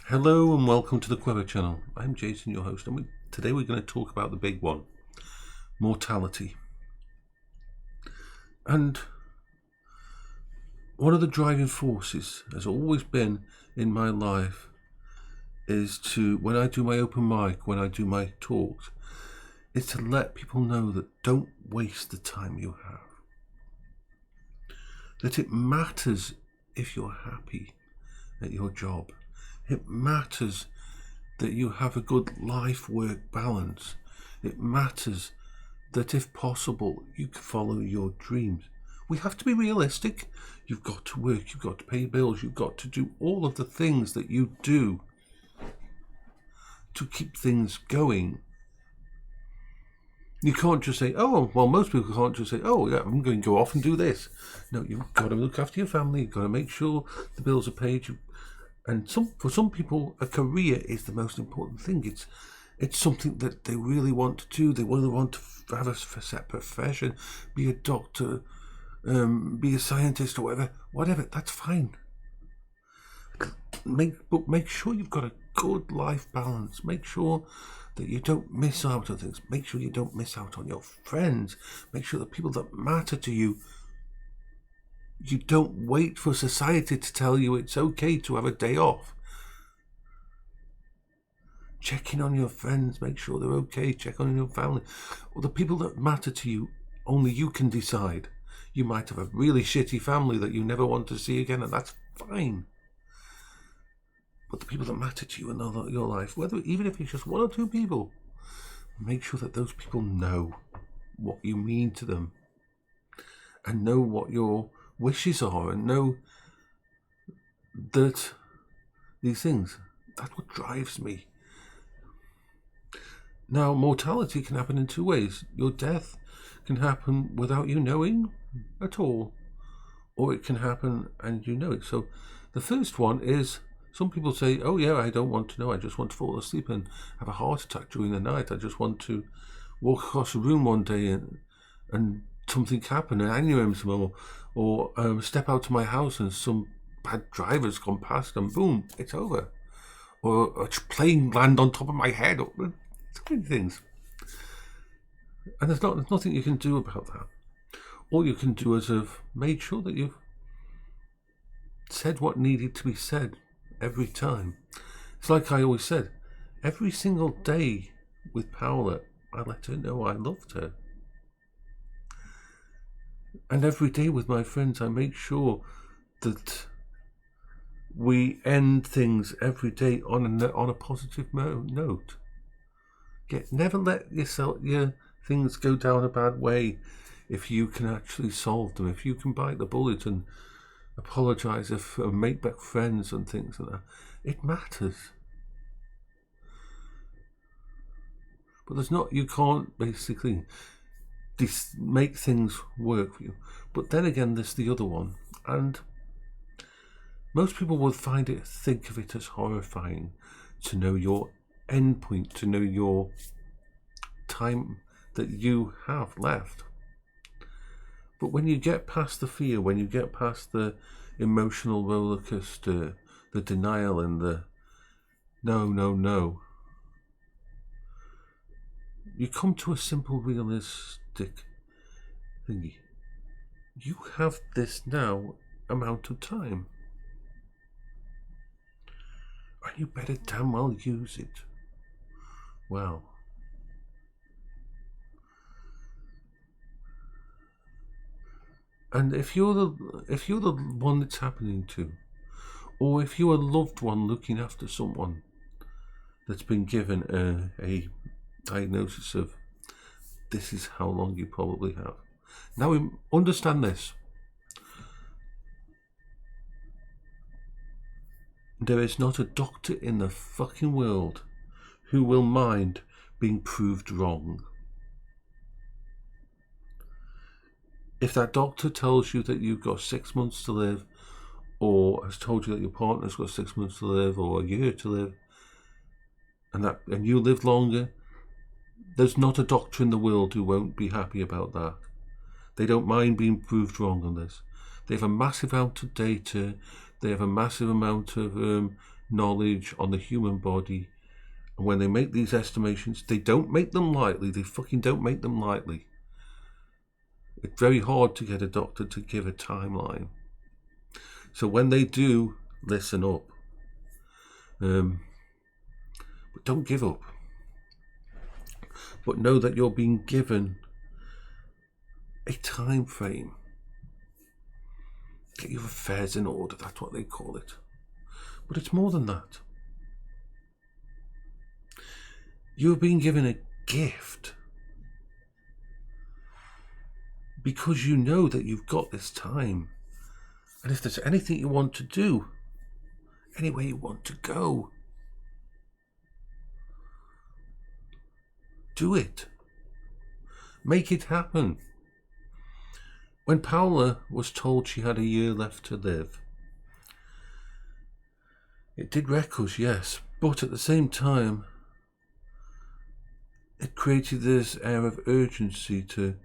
Hello and welcome to the Quiver channel. I'm Jason, your host, and today we're going to talk about the big one, mortality. And one of the driving forces has always been in my life is to, when I do my open mic, when I do my talks, is to let people know that don't waste the time you have. That it matters if you're happy at your job. It matters that you have a good life-work balance. It matters that if possible, you can follow your dreams. We have to be realistic. You've got to work, you've got to pay bills, you've got to do all of the things that you do to keep things going. You can't just say, oh, well, most people can't just say, oh, yeah, I'm going to go off and do this. No, you've got to look after your family, you've got to make sure the bills are paid. And for some people, a career is the most important thing. It's something that they really want to do. They really want to have a set profession, be a doctor, be a scientist or whatever. That's fine. But make sure you've got a good life balance. Make sure that you don't miss out on things. Make sure you don't miss out on your friends. Make sure the people that matter to you. You don't wait for society to tell you it's okay to have a day off. Check in on your friends, make sure they're okay, check on your family. Or the people that matter to you, only you can decide. You might have a really shitty family that you never want to see again, and that's fine. But the people that matter to you in your life, even if it's just one or two people, make sure that those people know what you mean to them and know what your wishes are, and know that these things, that's what drives me. Now, mortality can happen in two ways. Your death can happen without you knowing at all, or it can happen and you know it. So the first one is, some people say, oh yeah, I don't want to know, I just want to fall asleep and have a heart attack during the night. I just want to walk across a room one day and something happen, an aneurysm, or step out to my house and some bad driver's gone past and boom, it's over. Or a plane land on top of my head. So many things. And there's nothing you can do about that. All you can do is have made sure that you've said what needed to be said every time. It's like I always said, every single day with Paola, I let her know I loved her. And every day with my friends, I make sure that we end things every day on a positive note. Never let your things go down a bad way if you can actually solve them. If you can bite the bullet and apologise and make back friends and things like that, it matters. But you can't basically make things work for you. But then again, there's the other one, and most people will think of it as horrifying to know your endpoint, to know your time that you have left. But when you get past the fear, when you get past the emotional roller coaster, the denial and the no, you come to a simple, realistic thingy. You have this now amount of time, and you better damn well use it well. And if you're the one that's happening to, or if you're a loved one looking after someone that's been given a diagnosis of this is how long you probably have. Now understand this. There is not a doctor in the fucking world who will mind being proved wrong. If that doctor tells you that you've got 6 months to live, or has told you that your partner's got 6 months to live, or a year to live, and you live longer, there's not a doctor in the world who won't be happy about that. They don't mind being proved wrong on this. They have a massive amount of data. They have a massive amount of knowledge on the human body. And when they make these estimations, they don't make them lightly. They fucking don't make them lightly. It's very hard to get a doctor to give a timeline. So when they do, listen up. But don't give up. But know that you're being given a time frame. Get your affairs in order, that's what they call it. But it's more than that. You're being given a gift because you know that you've got this time. And if there's anything you want to do, anywhere you want to go, do it. Make it happen. When Paola was told she had a year left to live, it did wreck us, yes, but at the same time, it created this air of urgency to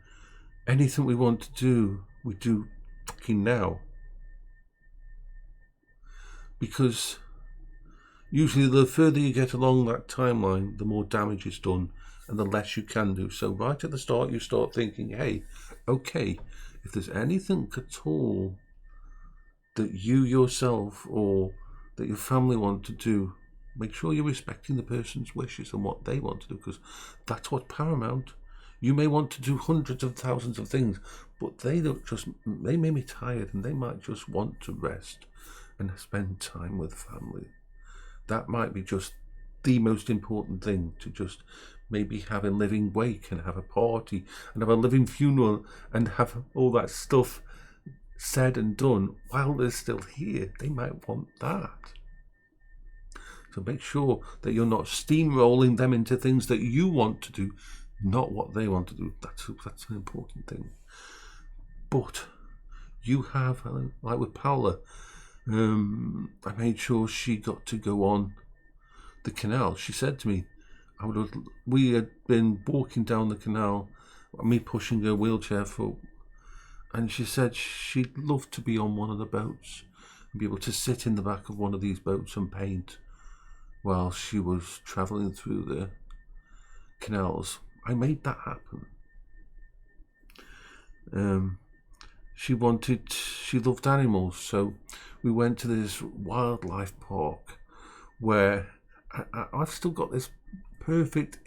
anything we want to do, we do fucking now. Because usually the further you get along that timeline, the more damage is done and the less you can do. So right at the start, you start thinking, hey, okay, if there's anything at all that you yourself or that your family want to do, make sure you're respecting the person's wishes and what they want to do, because that's what's paramount. You may want to do hundreds of thousands of things, but they may be tired and they might just want to rest and spend time with family. That might be just the most important thing, to just maybe have a living wake and have a party and have a living funeral and have all that stuff said and done while they're still here. They might want that. So make sure that you're not steamrolling them into things that you want to do, not what they want to do. That's an important thing. But you have, like with Paola, I made sure she got to go on the canal. She said to me, we had been walking down the canal, me pushing her wheelchair and she said she'd love to be on one of the boats and be able to sit in the back of one of these boats and paint while she was travelling through the canals. I made that happen. She loved animals, so we went to this wildlife park where I've still got this perfect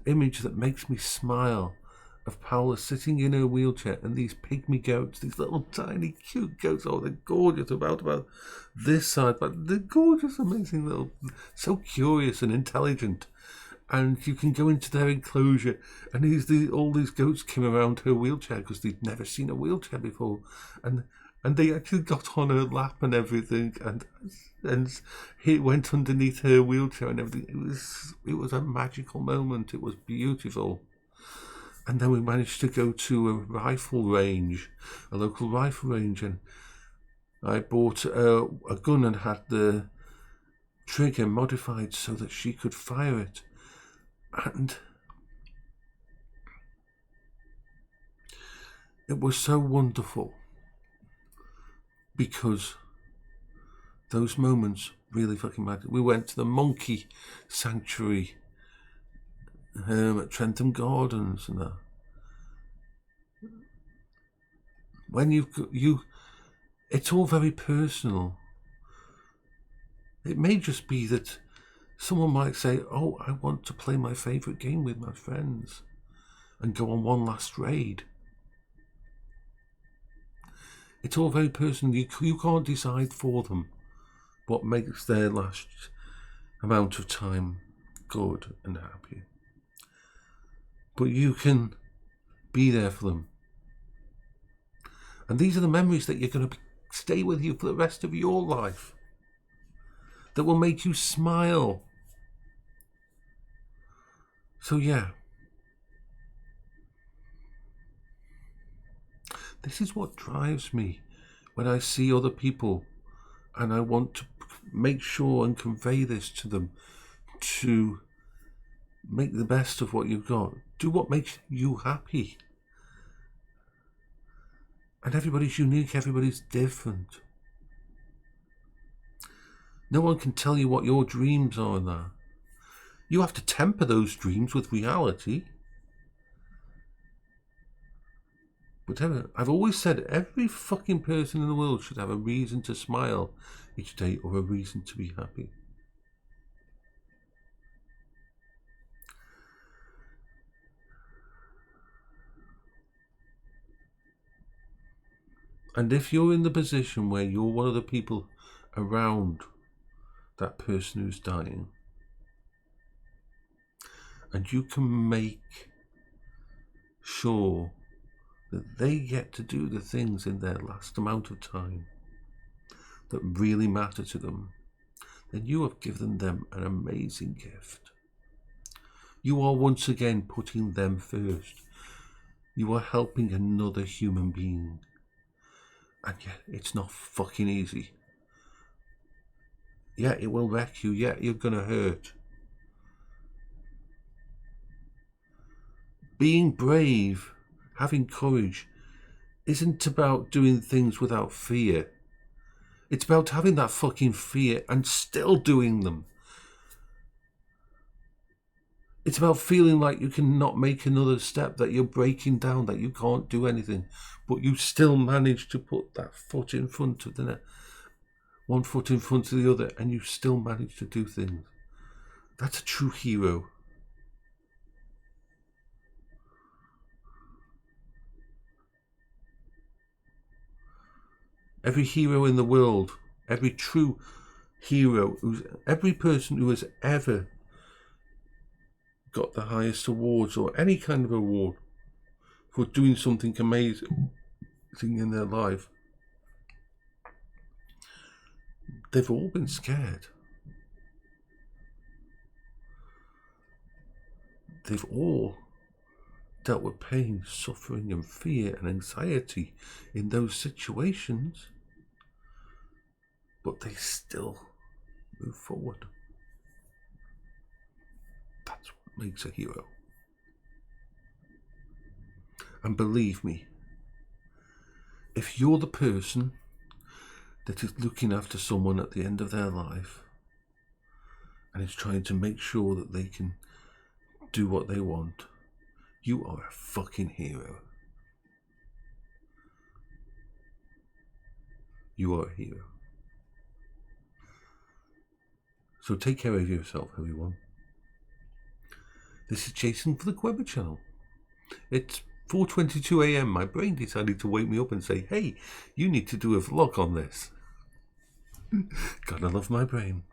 image that makes me smile of Paola sitting in her wheelchair and these pygmy goats, these little tiny cute goats. Oh, they're gorgeous, about this side, but they're gorgeous, amazing little, so curious and intelligent. And you can go into their enclosure, and all these goats came around her wheelchair because they'd never seen a wheelchair before, and they actually got on her lap and everything, and he went underneath her wheelchair and everything. It was a magical moment. It was beautiful. And then we managed to go to a local rifle range, and I bought a gun and had the trigger modified so that she could fire it. And it was so wonderful because those moments really fucking mattered. We went to the monkey sanctuary at Trentham Gardens and that. When it's all very personal. It may just be that someone might say, oh, I want to play my favourite game with my friends and go on one last raid. It's all very personal. You can't decide for them what makes their last amount of time good and happy. But you can be there for them. And these are the memories that you're going to stay with you for the rest of your life, that will make you smile. So yeah, this is what drives me when I see other people, and I want to make sure and convey this to them, to make the best of what you've got. Do what makes you happy. And everybody's unique, everybody's different. No one can tell you what your dreams are now. You have to temper those dreams with reality. Whatever. I've always said every fucking person in the world should have a reason to smile each day or a reason to be happy. And if you're in the position where you're one of the people around that person who's dying, and you can make sure that they get to do the things in their last amount of time that really matter to them, then you have given them an amazing gift. You are once again putting them first. You are helping another human being. And yet, it's not fucking easy. Yeah, it will wreck you. Yeah, you're going to hurt. Being brave, having courage, isn't about doing things without fear. It's about having that fucking fear and still doing them. It's about feeling like you cannot make another step, that you're breaking down, that you can't do anything, but you still manage to put that foot in front of the one foot in front of the other, and you still manage to do things. That's a true hero. Every hero in the world, every true hero, every person who has ever got the highest awards or any kind of award for doing something amazing in their life, they've all been scared. They've all dealt with pain, suffering and fear and anxiety in those situations, but they still move forward. That's what makes a hero. And believe me, if you're the person that is looking after someone at the end of their life and is trying to make sure that they can do what they want, you are a fucking hero. You are a hero. So take care of yourself, everyone. This is Jason for the Weather Channel. It's 4:22 a.m. My brain decided to wake me up and say, hey, you need to do a vlog on this. Gotta love my brain.